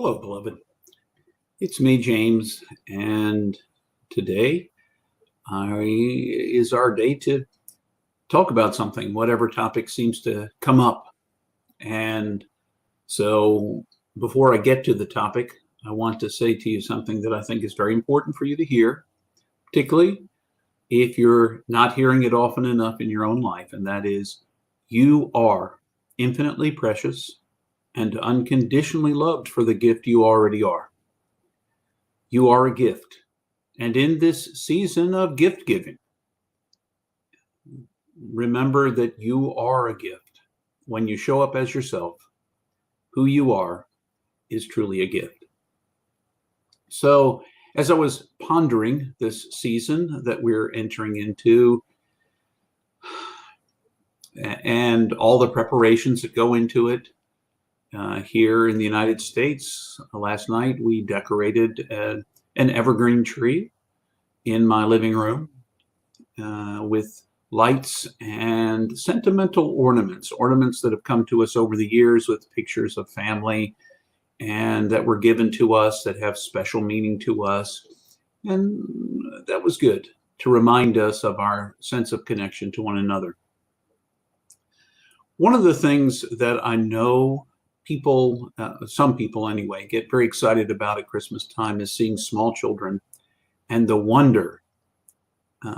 Hello, beloved. It's me, James, and today is our day to talk about something, whatever topic seems to come up. And so, before I get to the topic, I want to say to you something that I think is very important for you to hear, particularly if you're not hearing it often enough in your own life, and that is you are infinitely precious and unconditionally loved for the gift you already are. You are a gift. And in this season of gift giving, remember that you are a gift. When you show up as yourself, who you are is truly a gift. So, as I was pondering this season that we're entering into and all the preparations that go into it, here in the United States, last night we decorated an evergreen tree in my living room with lights and sentimental ornaments that have come to us over the years with pictures of family and that were given to us that have special meaning to us. And that was good to remind us of our sense of connection to one another. One of the things that I know people, some people anyway, get very excited about at Christmas time is seeing small children and the wonder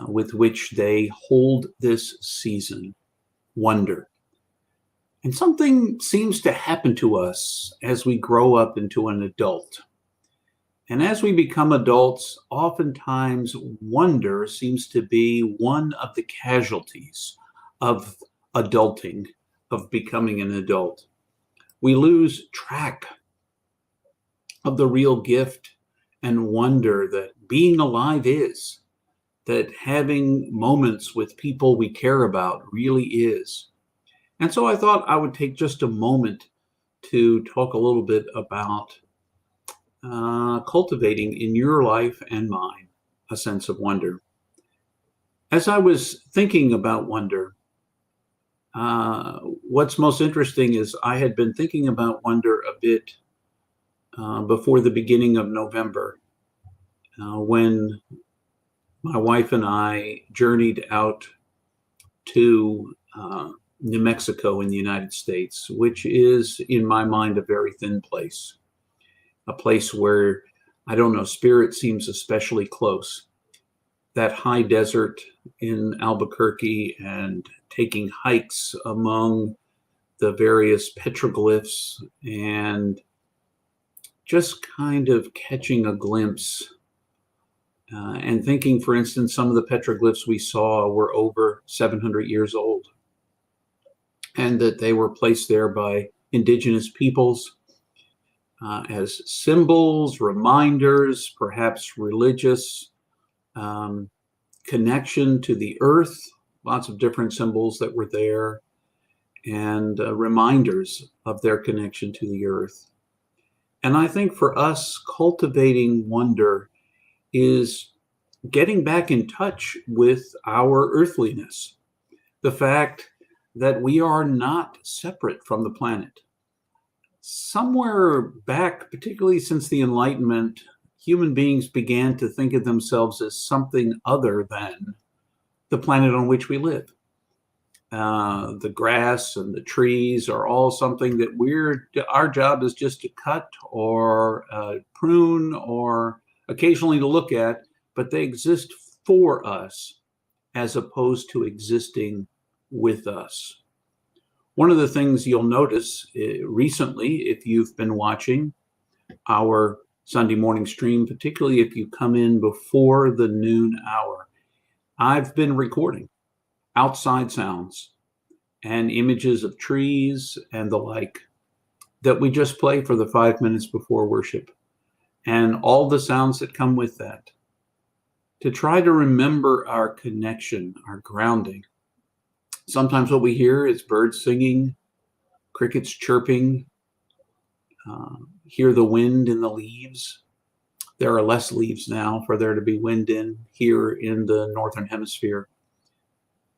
with which they hold this season. Wonder. And something seems to happen to us as we grow up into an adult. And as we become adults, oftentimes wonder seems to be one of the casualties of adulting, of becoming an adult. We lose track of the real gift and wonder that being alive is, that having moments with people we care about really is. And so I thought I would take just a moment to talk a little bit about cultivating in your life and mine a sense of wonder. As I was thinking about wonder, what's most interesting is I had been thinking about wonder a bit before the beginning of November, when my wife and I journeyed out to New Mexico in the United States, which is, in my mind, a very thin place, a place where, I don't know, spirit seems especially close. That high desert in Albuquerque and taking hikes among the various petroglyphs and just kind of catching a glimpse and thinking, for instance, some of the petroglyphs we saw were over 700 years old and that they were placed there by indigenous peoples as symbols, reminders, perhaps religious connection to the earth, lots of different symbols that were there, and reminders of their connection to the earth. And I think for us, cultivating wonder is getting back in touch with our earthliness, the fact that we are not separate from the planet. Somewhere back, particularly since the Enlightenment, human beings began to think of themselves as something other than the planet on which we live. The grass and the trees are all something that our job is just to cut or prune or occasionally to look at, but they exist for us as opposed to existing with us. One of the things you'll notice recently, if you've been watching our Sunday morning stream, particularly if you come in before the noon hour, I've been recording outside sounds and images of trees and the like that we just play for the 5 minutes before worship, and all the sounds that come with that, to try to remember our connection, our grounding. Sometimes what we hear is birds singing, crickets chirping, hear the wind in the leaves. There are less leaves now for there to be wind in here in the Northern Hemisphere.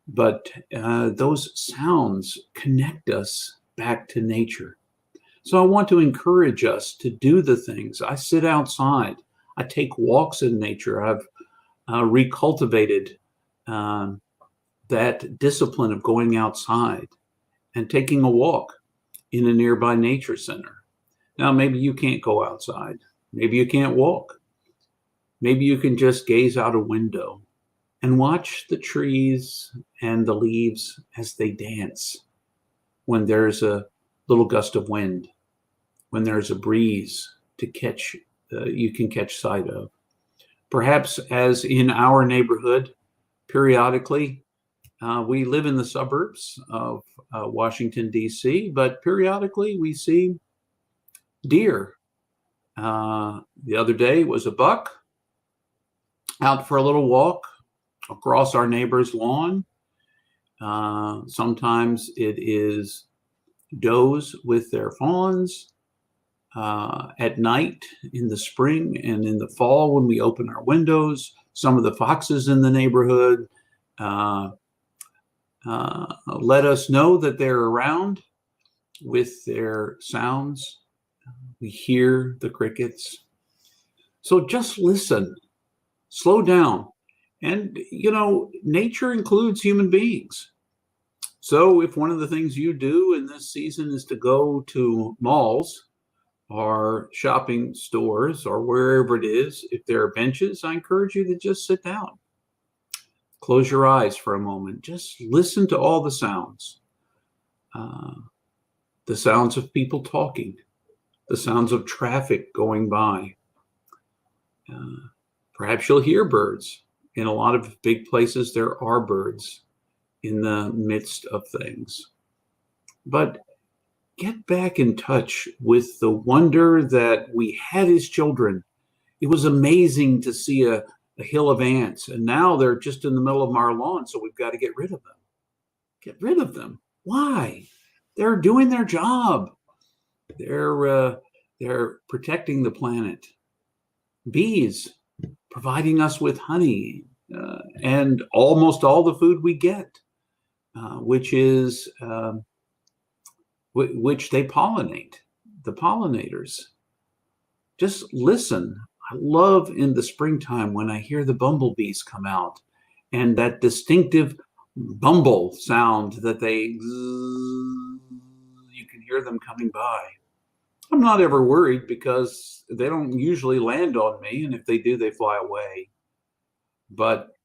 But those sounds connect us back to nature. So I want to encourage us to do the things. I sit outside. I take walks in nature. I've recultivated um, that discipline of going outside and taking a walk in a nearby nature center. Now, maybe you can't go outside. Maybe you can't walk. Maybe you can just gaze out a window and watch the trees and the leaves as they dance when there's a little gust of wind, when there's a breeze to catch, you can catch sight of. Perhaps, as in our neighborhood, periodically, we live in the suburbs of Washington, D.C., but periodically we see deer. The other day was a buck out for a little walk across our neighbor's lawn. Sometimes it is does with their fawns. At night in the spring and in the fall when we open our windows, some of the foxes in the neighborhood let us know that they're around with their sounds. We hear the crickets. So just listen, slow down. And, nature includes human beings. So if one of the things you do in this season is to go to malls or shopping stores or wherever it is, if there are benches, I encourage you to just sit down. Close your eyes for a moment. Just listen to all the sounds. The sounds of people talking, the sounds of traffic going by. Perhaps you'll hear birds. In a lot of big places, there are birds in the midst of things. But get back in touch with the wonder that we had as children. It was amazing to see a hill of ants, and now they're just in the middle of our lawn, so we've got to get rid of them. Get rid of them. Why? They're doing their job. They're protecting the planet. Bees providing us with honey and almost all the food we get, which they pollinate, the pollinators. Just listen. I love in the springtime when I hear the bumblebees come out and that distinctive bumble sound that you can hear them coming by. I'm not ever worried because they don't usually land on me, and if they do, they fly away. But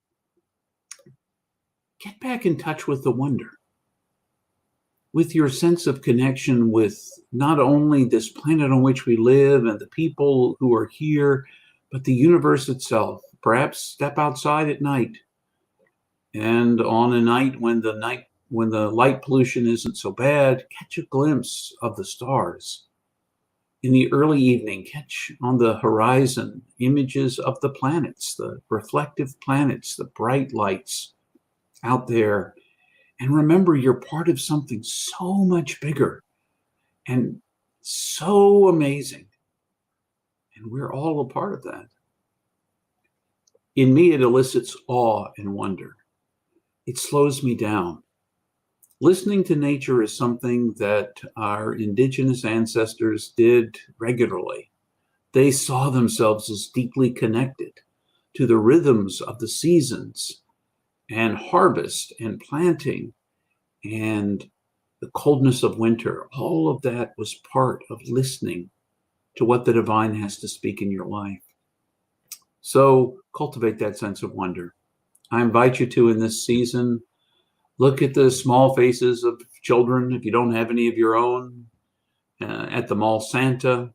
get back in touch with the wonder, with your sense of connection with not only this planet on which we live and the people who are here, but the universe itself. Perhaps step outside at night, and on a night when the light pollution isn't so bad, catch a glimpse of the stars. In the early evening, catch on the horizon images of the planets, the reflective planets, the bright lights out there. And remember, you're part of something so much bigger and so amazing. And we're all a part of that. In me, it elicits awe and wonder. It slows me down. Listening to nature is something that our indigenous ancestors did regularly. They saw themselves as deeply connected to the rhythms of the seasons and harvest and planting and the coldness of winter. All of that was part of listening to what the divine has to speak in your life. So cultivate that sense of wonder. I invite you to, in this season, look at the small faces of children, if you don't have any of your own, at the mall Santa,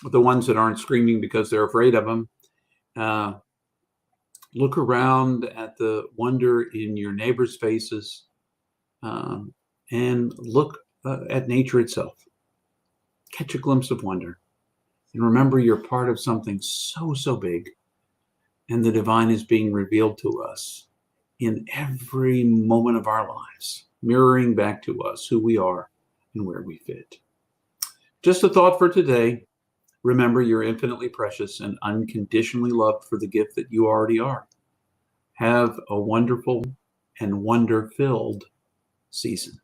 the ones that aren't screaming because they're afraid of them. Look around at the wonder in your neighbors' faces, and look at nature itself. Catch a glimpse of wonder. And remember, you're part of something so, so big, and the divine is being revealed to us in every moment of our lives, mirroring back to us who we are and where we fit. Just a thought for today. Remember, you're infinitely precious and unconditionally loved for the gift that you already are. Have a wonderful and wonder-filled season.